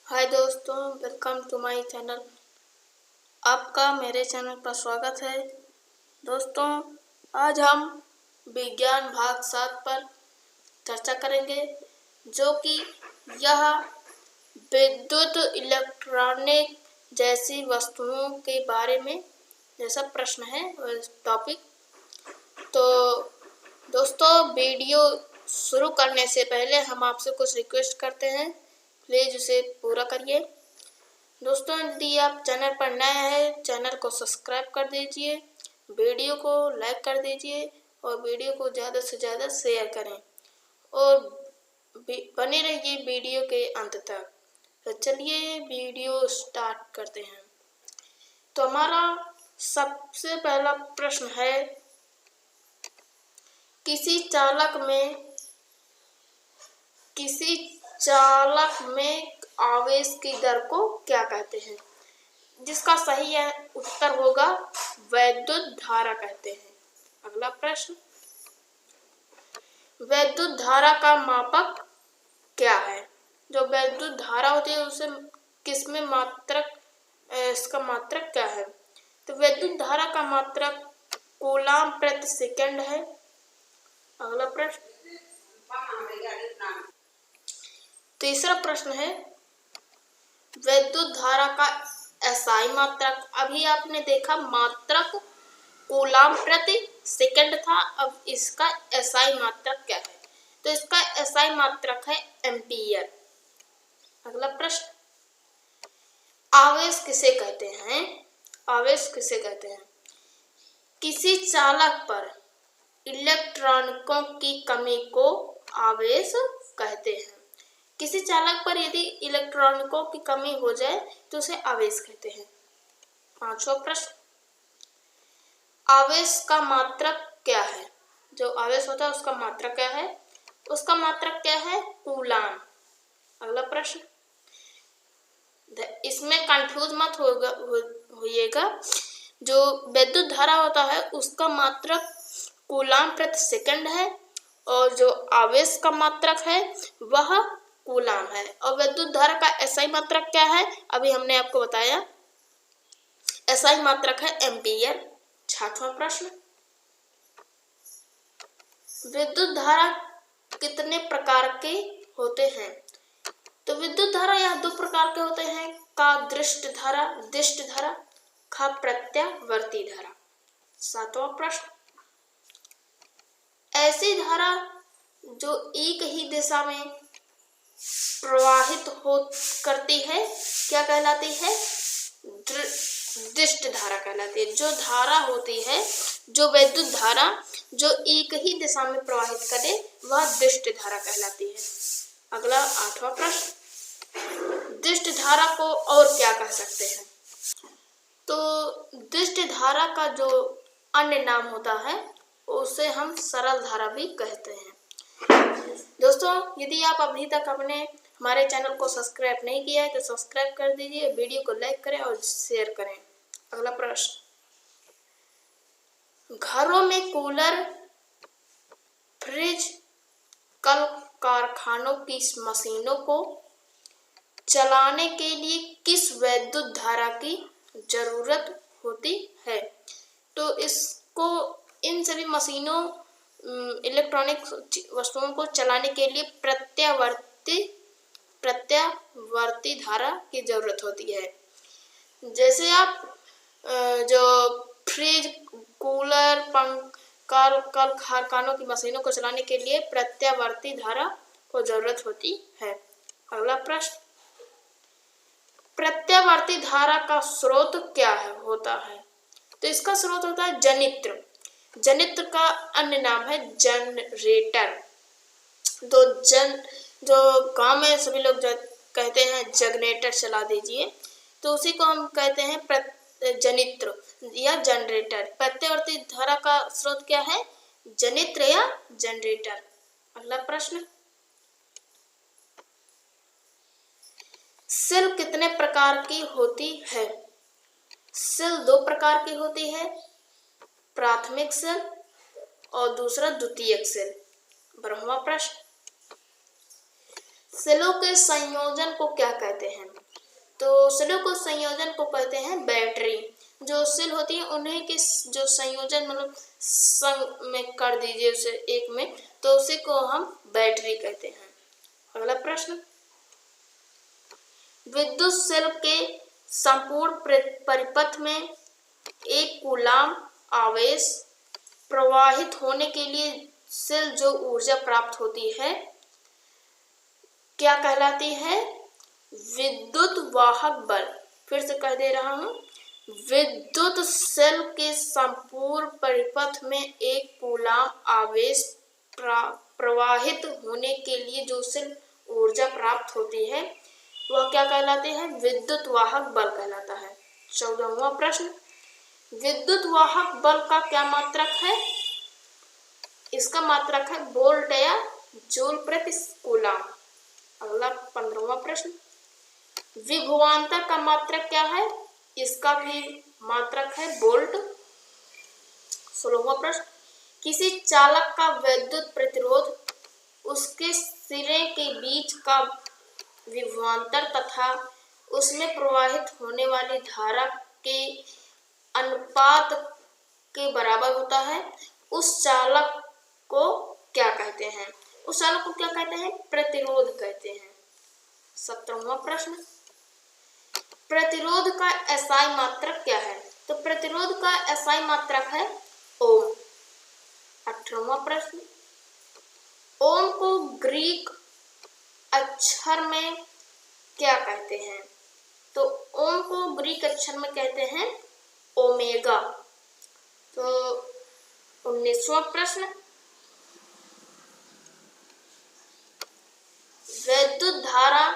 हाय दोस्तों, welcome to my channel. आपका मेरे चैनल पर स्वागत है। दोस्तों, आज हम विज्ञान भाग 7 पर चर्चा करेंगे, जो कि यह विद्युत इलेक्ट्रॉनिक जैसी वस्तुओं के बारे में जैसा प्रश्न है टॉपिक। तो दोस्तों, वीडियो शुरू करने से पहले हम आपसे कुछ रिक्वेस्ट करते हैं, प्लीज़ उसे पूरा करिए। दोस्तों, यदि आप चैनल पर नए हैं, चैनल को सब्सक्राइब कर दीजिए, वीडियो को लाइक कर दीजिए और वीडियो को ज़्यादा से ज़्यादा शेयर करें और बने रहिए वीडियो के अंत तक। तो चलिए वीडियो स्टार्ट करते हैं। तो हमारा सबसे पहला प्रश्न है, किसी चालक में आवेश की दर को क्या कहते हैं? जिसका सही उत्तर होगा वैद्युत धारा कहते हैं। अगला प्रश्न, वैद्युत धारा का मापक क्या है? जो वैद्युत धारा होती है उसे किसमें इसका मात्रक क्या है? तो वैद्युत धारा का मात्रक कूलाम प्रति सेकंड है। अगला प्रश्न, तीसरा प्रश्न है, वैद्युत धारा का एसआई मात्रक। अभी आपने देखा मात्रक कूलाम प्रति सेकंड था, अब इसका एसआई मात्रक क्या है? तो इसका एसआई मात्रक है एम्पीयर। अगला प्रश्न, आवेश किसे कहते हैं? आवेश किसे कहते हैं? किसी चालक पर इलेक्ट्रॉनों की कमी को आवेश कहते हैं। किसी चालक पर यदि इलेक्ट्रॉनों की कमी हो जाए तो उसे आवेश कहते हैं। पांचवा प्रश्न, आवेश का मात्रक क्या है? जो आवेश होता है उसका मात्रक क्या है? उसका मात्रक क्या है? कूलाम। अगला प्रश्न, इसमें कंफ्यूज मत होइएगा। जो विद्युत धारा होता है उसका मात्रक कूलाम प्रति सेकंड है और जो आवेश का मात्रक है वह कूलाम है। और विद्युत धारा का एसआई मात्रक क्या है? अभी हमने आपको बताया, एसआई मात्रक है एम्पीयर। छठवां प्रश्न, विद्युत धारा कितने प्रकार के होते हैं? तो विद्युत धारा यह दो प्रकार के होते हैं, का दृष्ट धारा, खा प्रत्यावर्ती धारा। सातवां प्रश्न, ऐसी धारा जो एक ही दिशा में प्रवाहित करती है क्या कहलाती है? दृष्ट धारा कहलाती है। जो धारा होती है, जो विद्युत धारा जो एक ही दिशा में प्रवाहित करे वह दृष्ट धारा कहलाती है। अगला आठवां प्रश्न, दृष्ट धारा को और क्या कह सकते हैं? तो दृष्ट धारा का जो अन्य नाम होता है उसे हम सरल धारा भी कहते हैं। दोस्तों, यदि आप अभी तक हमारे चैनल को सब्सक्राइब नहीं किया है तो सब्सक्राइब कर दीजिए, वीडियो को लाइक करें और शेयर करें। अगला प्रश्न, घरों में कूलर, फ्रिज, कल कारखानों की मशीनों को चलाने के लिए किस वैद्युत धारा की जरूरत होती है? तो इन सभी मशीनों, इलेक्ट्रॉनिक वस्तुओं को चलाने के लिए प्रत्यावर्ती धारा की जरूरत होती है। जैसे आप जो फ्रिज, कूलर, कल कारखानों की मशीनों को चलाने के लिए प्रत्यावर्ती धारा को जरूरत होती है। अगला प्रश्न, प्रत्यावर्ती धारा का स्रोत क्या होता है? तो इसका स्रोत होता है जनित्र। जनित्र का अन्य नाम है जनरेटर। जो गांव में सभी लोग कहते हैं जनरेटर चला दीजिए, तो उसी को हम कहते हैं जनित्र या जनरेटर। प्रत्यावर्ती धारा का स्रोत क्या है? जनित्र या जनरेटर। अगला प्रश्न, सेल कितने प्रकार की होती है? सेल दो प्रकार की होती है, प्राथमिक सेल और दूसरा द्वितीयक सेल। 12वां प्रश्न, सेलों के संयोजन को क्या कहते हैं? तो सेलों को संयोजन को कहते हैं बैटरी। जो सेल होती है उन्हें के जो संयोजन मतलब संग में कर दीजिए उसे एक में, तो उसी को हम बैटरी कहते हैं। अगला प्रश्न, विद्युत सेल के संपूर्ण परिपथ में एक कूलाम आवेश प्रवाहित होने के लिए सेल जो ऊर्जा प्राप्त होती है क्या कहलाती है? विद्युत वाहक बल। फिर से कह दे रहा हूं, विद्युत सेल के संपूर्ण परिपथ में एक कूलाम आवेश प्रवाहित होने के लिए जो सेल ऊर्जा प्राप्त होती है वह क्या कहलाते हैं? विद्युत वाहक बल कहलाता है। 14वां प्रश्न, विद्युत वाहक बल का क्या मात्रक है? इसका मात्रक है वोल्ट या जूल प्रति कूलाम। अगला 15वां प्रश्न, विभवांतर का मात्रक क्या है? इसका भी मात्रक है वोल्ट। 16वां प्रश्न, किसी चालक का विद्युत प्रतिरोध उसके सिरे के बीच का विभवांतर तथा उसमें प्रवाहित होने वाली धारा के अनुपात के बराबर होता है। उस चालक को क्या कहते हैं? उस चालक को क्या कहते हैं? प्रतिरोध कहते हैं। 17वां प्रश्न, प्रतिरोध का एसआई मात्रक क्या है? तो प्रतिरोध का एसआई मात्रक है ओम। 18वां प्रश्न, ओम को ग्रीक अक्षर में क्या कहते हैं? तो ओम को ग्रीक अक्षर में कहते हैं ओमेगा। तो 19वां प्रश्न, विद्युत धारा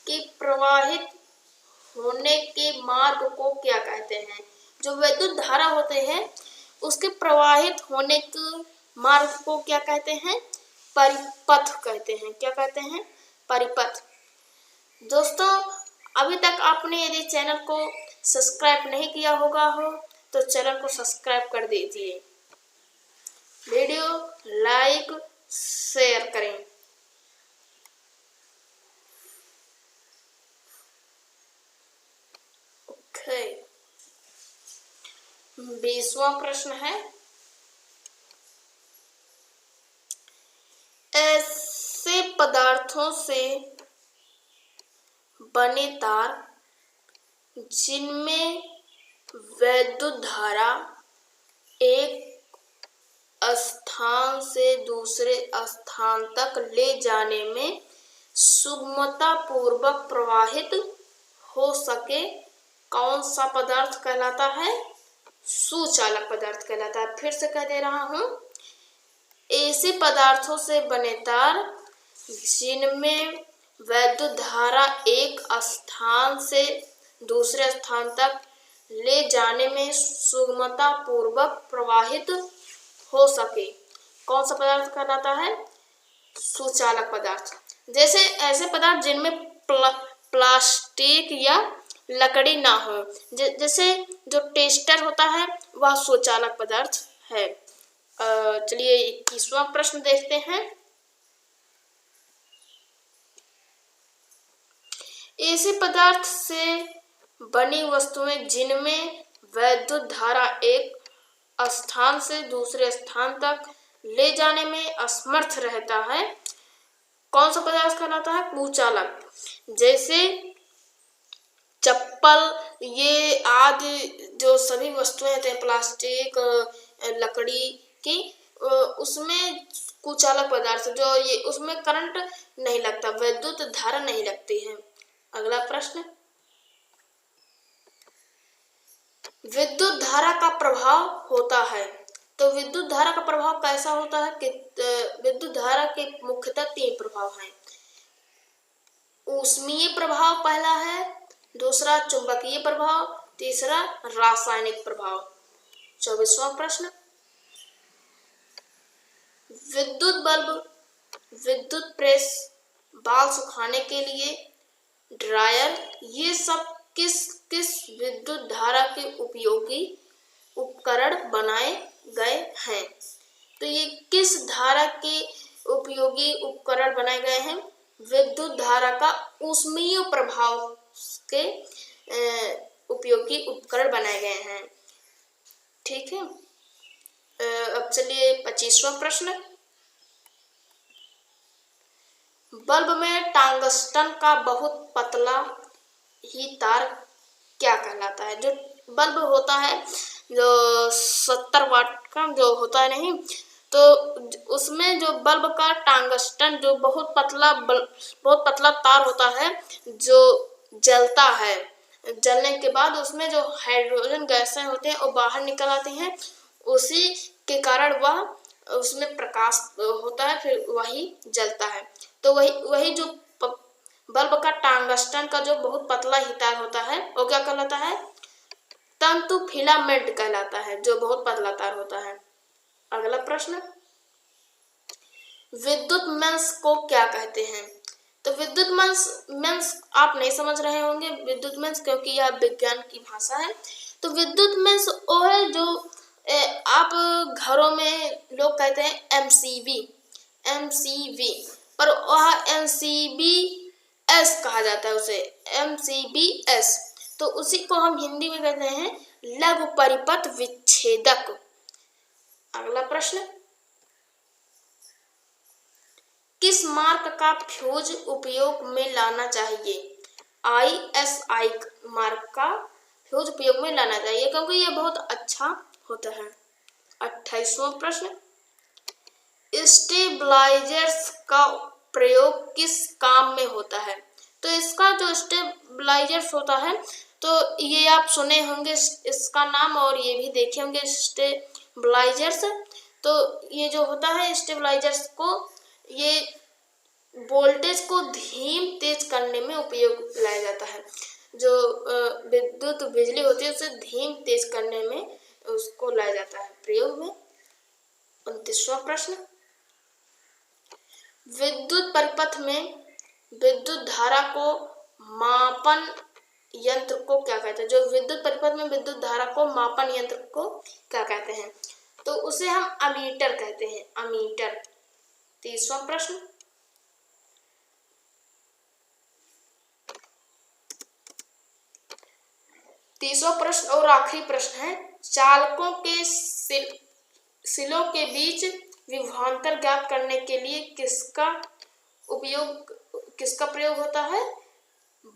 के प्रवाहित होने के मार्ग को क्या कहते हैं? जो विद्युत धारा होते हैं उसके प्रवाहित होने के मार्ग को क्या कहते हैं? परिपथ कहते हैं। क्या कहते हैं? परिपथ। दोस्तों, अभी तक आपने यदि चैनल को सब्सक्राइब नहीं किया होगा तो चैनल को सब्सक्राइब कर दीजिए, वीडियो लाइक शेयर करें। ओके, 20वां प्रश्न है, ऐसे पदार्थों से बने तार जिनमें विद्युत धारा एक स्थान से दूसरे स्थान तक ले जाने में सुगमता पूर्वक प्रवाहित हो सके, कौन सा पदार्थ कहलाता है? सुचालक पदार्थ कहलाता है। फिर से कह दे रहा हूं, ऐसे पदार्थों से बने तार जिनमें विद्युत धारा एक स्थान से दूसरे स्थान तक ले जाने में सुगमता पूर्वक प्रवाहित हो सके, कौन सा पदार्थ कहलाता है? सुचालक पदार्थ। जैसे ऐसे पदार्थ जिनमें प्लास्टिक या लकड़ी ना हो, जैसे जो टेस्टर होता है वह सुचालक पदार्थ है। चलिए 21वां प्रश्न देखते हैं। ऐसे पदार्थ से बनी वस्तुएं जिनमें विद्युत धारा एक स्थान से दूसरे स्थान तक ले जाने में असमर्थ रहता है, कौन सा पदार्थ कहलाता है? कुचालक। जैसे चप्पल, ये आदि जो सभी वस्तुएं होते हैं प्लास्टिक लकड़ी की, उसमें कुचालक पदार्थ जो ये उसमें करंट नहीं लगता, विद्युत धारा नहीं लगती है। अगला प्रश्न, विद्युत धारा का प्रभाव होता है। तो विद्युत धारा का प्रभाव कैसा होता है कि विद्युत धारा के मुख्यतः 3 प्रभाव हैं। ऊष्मीय प्रभाव पहला है, दूसरा चुंबकीय प्रभाव, तीसरा रासायनिक प्रभाव। 24वां प्रश्न, विद्युत बल्ब, विद्युत प्रेस, बाल सुखाने के लिए ड्रायर, ये सब किस किस विद्युत धारा के उपयोगी उपकरण बनाए गए हैं? तो ये किस धारा के उपयोगी उपकरण बनाए गए हैं? विद्युत धारा का ऊष्मीय प्रभाव के उपयोगी उपकरण बनाए गए हैं। ठीक है। अब चलिए 25वां प्रश्न। बल्ब में टंगस्टन का बहुत पतला ही तार क्या कहलाता है? जो बल्ब होता है जो 70 वाट का जो होता है नहीं, तो उसमें जो बल्ब का टंगस्टन जो बहुत पतला तार होता है जो जलता है, जलने के बाद उसमें जो हाइड्रोजन गैसें होते हैं वो बाहर निकल आती हैं, उसी के कारण वह उसमें प्रकाश होता है, फिर वही जलता है। तो वही जो बल्ब का टंगस्टन का जो बहुत पतला ही तार होता है वो क्या कहलाता है? तंतु फिलामेंट कहलाता है, जो बहुत पतला तार होता है। अगला प्रश्न, विद्युत मेंस को क्या कहते हैं? तो विद्युत मेंस आप नहीं समझ रहे होंगे विद्युत मेंस, क्योंकि यह विज्ञान की भाषा है। तो विद्युत मेंस वो है जो आप घरों में लोग कहते हैं एमसीबी, पर वह एमसीबीएस कहा जाता है, उसे एमसीबीएस। तो उसी को हम हिंदी में कहते हैं लघु परिपथ विच्छेदक। अगला प्रश्न, किस मार्क का फ्यूज उपयोग में लाना चाहिए? ISI मार्क का फ्यूज उपयोग में लाना चाहिए, क्योंकि यह बहुत अच्छा होता है। 28वां प्रश्न, स्टेबलाइजर्स का प्रयोग किस काम में होता है? तो इसका जो स्टेबलाइजर्स होता है, तो ये आप सुने होंगे इसका नाम और ये भी देखे होंगे स्टेबलाइजर्स। तो ये जो होता है स्टेबलाइजर्स को, ये वोल्टेज को धीम तेज करने में उपयोग लाया जाता है। जो विद्युत बिजली होती है उसे धीम तेज करने में उसको लाया जाता है प्रयोग में। 29वां प्रश्न, विद्युत परिपथ में विद्युत धारा को मापन यंत्र को क्या कहते हैं? जो विद्युत परिपथ में विद्युत धारा को मापन यंत्र को क्या कहते हैं? तो उसे हम अमीटर कहते हैं, अमीटर। 30वां प्रश्न, और आखिरी प्रश्न है, चालकों के सिलों के बीच विभवांतर ज्ञात करने के लिए किसका प्रयोग होता है?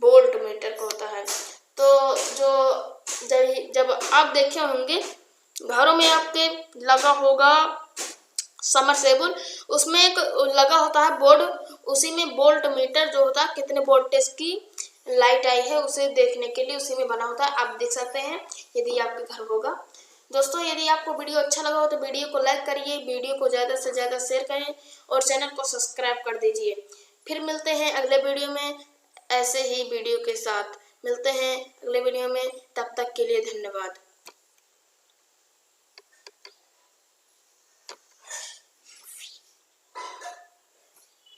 वोल्ट मीटर का होता है। तो जब आप देखे होंगे घरों में आपके लगा होगा समरसेबुल, उसमें एक लगा होता है बोर्ड, उसी में वोल्ट मीटर जो होता है कितने वोल्टेज की लाइट आई है उसे देखने के लिए उसी में बना होता है। आप देख सकते हैं यदि आपके घर होगा। दोस्तों, यदि आपको वीडियो अच्छा लगा हो तो वीडियो को लाइक करिए, वीडियो को ज़्यादा से ज़्यादा शेयर करें और चैनल को सब्सक्राइब कर दीजिए। फिर मिलते हैं अगले वीडियो में, ऐसे ही वीडियो के साथ मिलते हैं अगले वीडियो में। तब तक के लिए धन्यवाद।